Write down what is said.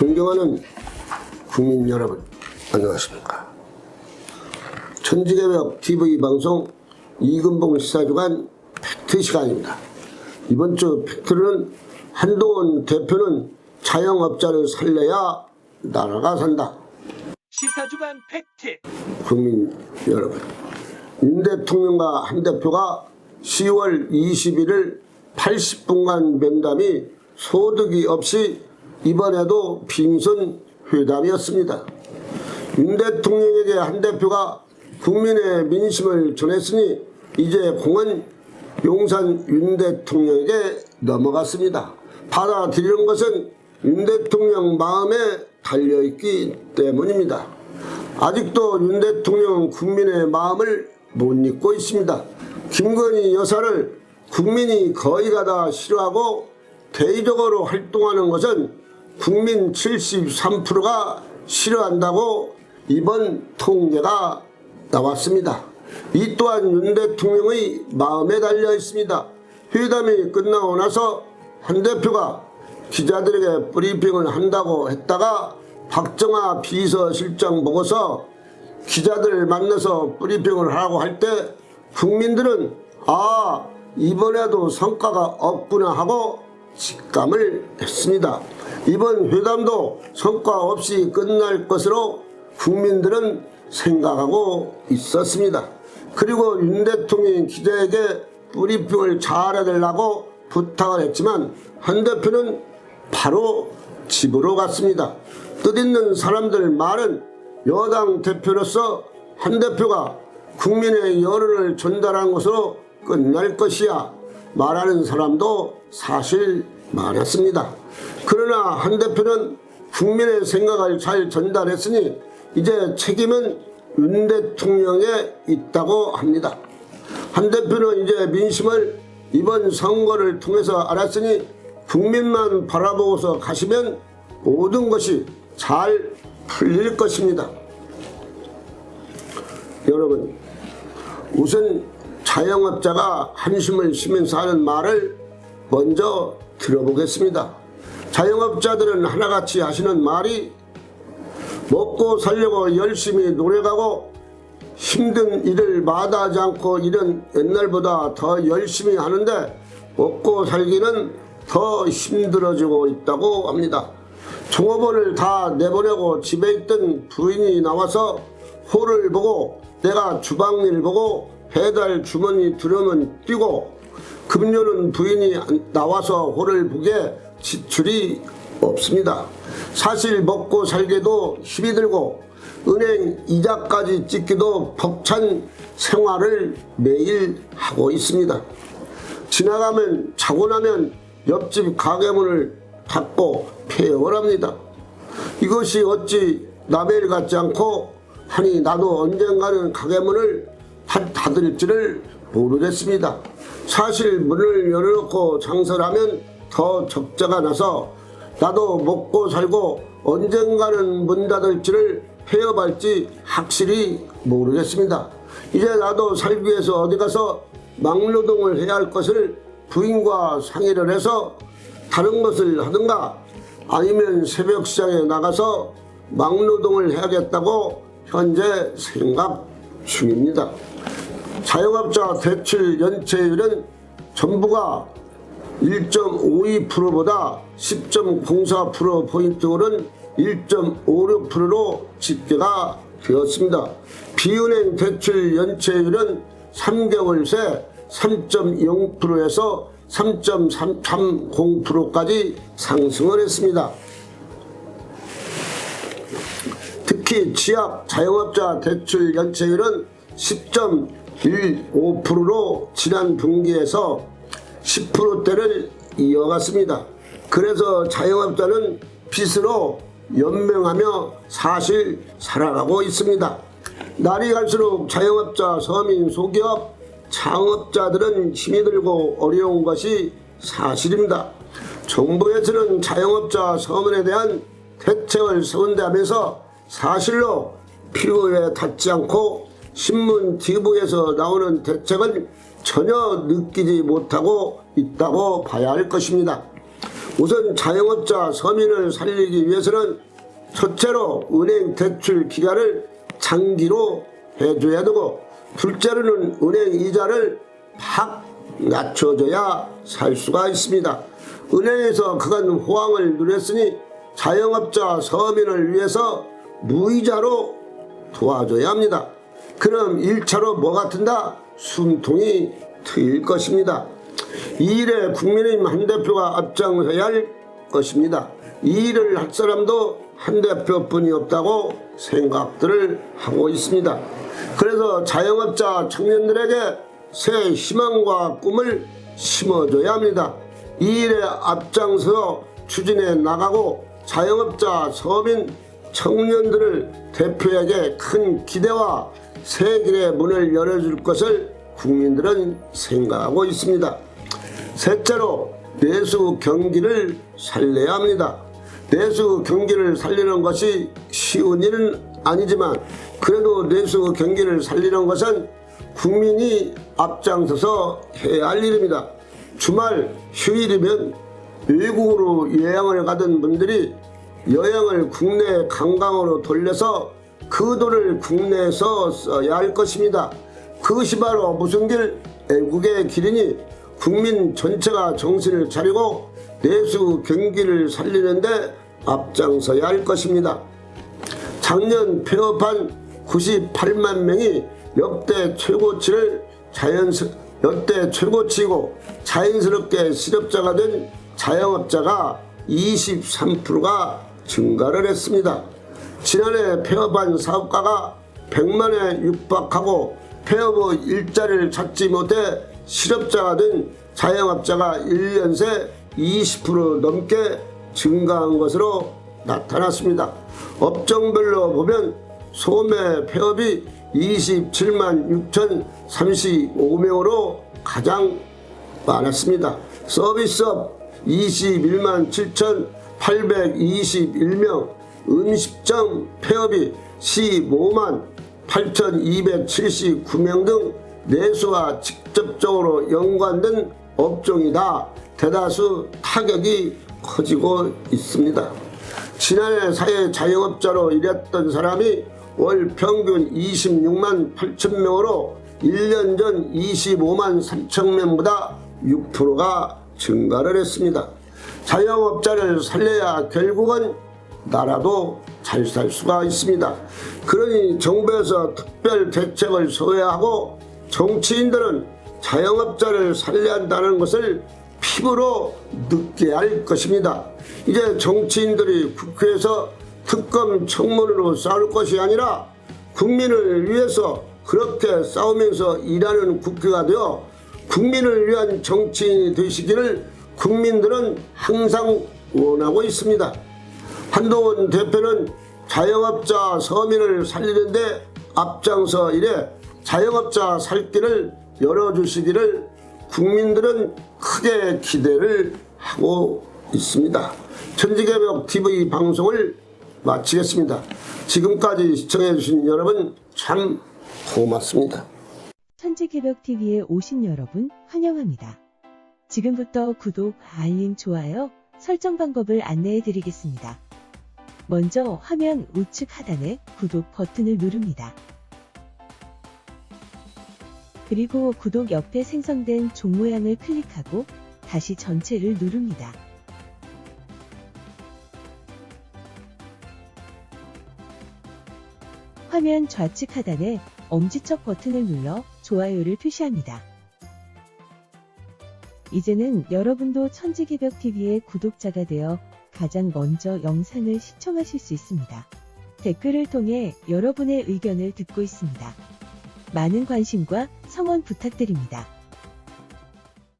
존경하는 국민 여러분, 안녕하십니까. 천지개벽 TV 방송 이근봉 시사주간 팩트 시간입니다. 이번 주 팩트는 한동훈 대표는 자영업자를 살려야 나라가 산다. 시사주간 팩트. 국민 여러분, 윤 대통령과 한 대표가 10월 21일 80분간 면담이 소득이 없이 이번에도 빙선 회담이었습니다. 윤 대통령에게 한 대표가 국민의 민심을 전했으니 이제 공은 용산 윤 대통령에게 넘어갔습니다. 받아들이는 것은 윤 대통령 마음에 달려있기 때문입니다. 아직도 윤 대통령은 국민의 마음을 못 잊고 있습니다. 김건희 여사를 국민이 거의 다 싫어하고 대의적으로 활동하는 것은 국민 73%가 싫어한다고 이번 통계가 나왔습니다. 이 또한 윤 대통령의 마음에 달려 있습니다. 회담이 끝나고 나서 한 대표가 기자들에게 브리핑을 한다고 했다가 박정아 비서실장 보고서 기자들을 만나서 브리핑을 하라고 할 때 국민들은 이번에도 성과가 없구나 하고 직감을 했습니다. 이번 회담도 성과 없이 끝날 것으로 국민들은 생각하고 있었습니다. 그리고 윤 대통령이 기자에게 브리핑을 잘해달라고 부탁을 했지만 한 대표는 바로 집으로 갔습니다. 뜻있는 사람들 말은 여당 대표로서 한 대표가 국민의 여론을 전달한 것으로 끝날 것이야 말하는 사람도 사실 많았습니다. 그러나 한 대표는 국민의 생각을 잘 전달했으니 이제 책임은 윤 대통령에 있다고 합니다. 한 대표는 이제 민심을 이번 선거를 통해서 알았으니 국민만 바라보고서 가시면 모든 것이 잘 풀릴 것입니다. 여러분, 우선 자영업자가 한숨을 쉬면서 하는 말을 먼저 들어보겠습니다. 자영업자들은 하나같이 하시는 말이 먹고 살려고 열심히 노력하고 힘든 일을 마다하지 않고 일은 옛날보다 더 열심히 하는데 먹고 살기는 더 힘들어지고 있다고 합니다. 종업원을 다 내보내고 집에 있던 부인이 나와서 홀을 보고 내가 주방일 보고 배달 주머니 들으면 뛰고 급료는 부인이 나와서 홀을 보게 지출이 없습니다. 사실 먹고 살기도 힘이 들고 은행 이자까지 찍기도 벅찬 생활을 매일 하고 있습니다. 지나가면 자고 나면 옆집 가게문을 닫고 폐업을 합니다. 이것이 어찌 남의 일 같지 않고 하니 나도 언젠가는 가게문을 닫을지를 모르겠습니다. 사실 문을 열어놓고 장사를 하면 더 적자가 나서 나도 먹고 살고 언젠가는 문 닫을지를 폐업할지 확실히 모르겠습니다. 이제 나도 살기 위해서 어디 가서 막노동을 해야 할 것을 부인과 상의를 해서 다른 것을 하든가 아니면 새벽 시장에 나가서 막노동을 해야겠다고 현재 생각 중입니다. 자영업자 대출 연체율은 전부가 1.52%보다 10.04%포인트 오른 1.56%로 집계가 되었습니다. 비은행 대출 연체율은 3개월 새 3.0%에서 3.30%까지 상승을 했습니다. 특히 취약 자영업자 대출 연체율은 10.15%로 지난 분기에서 10%대를 이어갔습니다. 그래서 자영업자는 빚으로 연명하며 사실 살아가고 있습니다. 날이 갈수록 자영업자, 서민, 소기업, 창업자들은 힘이 들고 어려운 것이 사실입니다. 정부에서는 자영업자, 서민에 대한 대책을 세운다면서 사실로 피부에 닿지 않고 신문 TV에서 나오는 대책은 전혀 느끼지 못하고 있다고 봐야 할 것입니다. 우선 자영업자 서민을 살리기 위해서는 첫째로 은행 대출 기간을 장기로 해줘야 되고, 둘째로는 은행 이자를 팍 낮춰줘야 살 수가 있습니다. 은행에서 그간 호황을 누렸으니 자영업자 서민을 위해서 무이자로 도와줘야 합니다. 그럼 1차로 뭐가 튼다? 숨통이 트일 것입니다. 이 일에 국민의힘 한 대표가 앞장서야 할 것입니다. 이 일을 할 사람도 한 대표뿐이 없다고 생각들을 하고 있습니다. 그래서 자영업자 청년들에게 새 희망과 꿈을 심어줘야 합니다. 이 일에 앞장서 추진해 나가고 자영업자 서민 청년들을 대표에게 큰 기대와 새 길의 문을 열어줄 것을 국민들은 생각하고 있습니다. 셋째로 내수 경기를 살려야 합니다. 내수 경기를 살리는 것이 쉬운 일은 아니지만 그래도 내수 경기를 살리는 것은 국민이 앞장서서 해야 할 일입니다. 주말 휴일이면 외국으로 여행을 가던 분들이 여행을 국내 관광으로 돌려서 그 돈을 국내에서 써야 할 것입니다. 그것이 바로 무슨 길? 애국의 길이니 국민 전체가 정신을 차리고 내수 경기를 살리는데 앞장서야 할 것입니다. 작년 폐업한 98만 명이 역대 최고치이고 자연스럽게 실업자가 된 자영업자가 23%가 증가를 했습니다. 지난해 폐업한 사업가가 100만에 육박하고 폐업 후 일자리를 찾지 못해 실업자가 된 자영업자가 1년 새 20% 넘게 증가한 것으로 나타났습니다. 업종별로 보면 소매 폐업이 27만 6,035명으로 가장 많았습니다. 서비스업 21만 7,821명, 음식점 폐업이 15만 8,279명 등 내수와 직접적으로 연관된 업종이 다 대다수 타격이 커지고 있습니다. 지난해 사회 자영업자로 일했던 사람이 월 평균 26만 8천 명으로 1년 전 25만 3천 명보다 6%가 증가를 했습니다. 자영업자를 살려야 결국은 나라도 잘 살 수가 있습니다. 그러니 정부에서 특별 대책을 세워야 하고 정치인들은 자영업자를 살려야 한다는 것을 피부로 느껴야 할 것입니다. 이제 정치인들이 국회에서 특검 청문으로 싸울 것이 아니라 국민을 위해서 그렇게 싸우면서 일하는 국회가 되어 국민을 위한 정치인이 되시기를 국민들은 항상 원하고 있습니다. 한동훈 대표는 자영업자 서민을 살리는데 앞장서 일해 자영업자 살 길을 열어주시기를 국민들은 크게 기대를 하고 있습니다. 천지개벽TV 방송을 마치겠습니다. 지금까지 시청해주신 여러분 참 고맙습니다. 천지개벽TV에 오신 여러분 환영합니다. 지금부터 구독, 알림, 좋아요, 설정 방법을 안내해 드리겠습니다. 먼저 화면 우측 하단에 구독 버튼을 누릅니다. 그리고 구독 옆에 생성된 종 모양을 클릭하고 다시 전체를 누릅니다. 화면 좌측 하단에 엄지척 버튼을 눌러 좋아요를 표시합니다. 이제는 여러분도 천지개벽TV의 구독자가 되어 가장 먼저 영상을 시청하실 수 있습니다. 댓글을 통해 여러분의 의견을 듣고 있습니다. 많은 관심과 성원 부탁드립니다.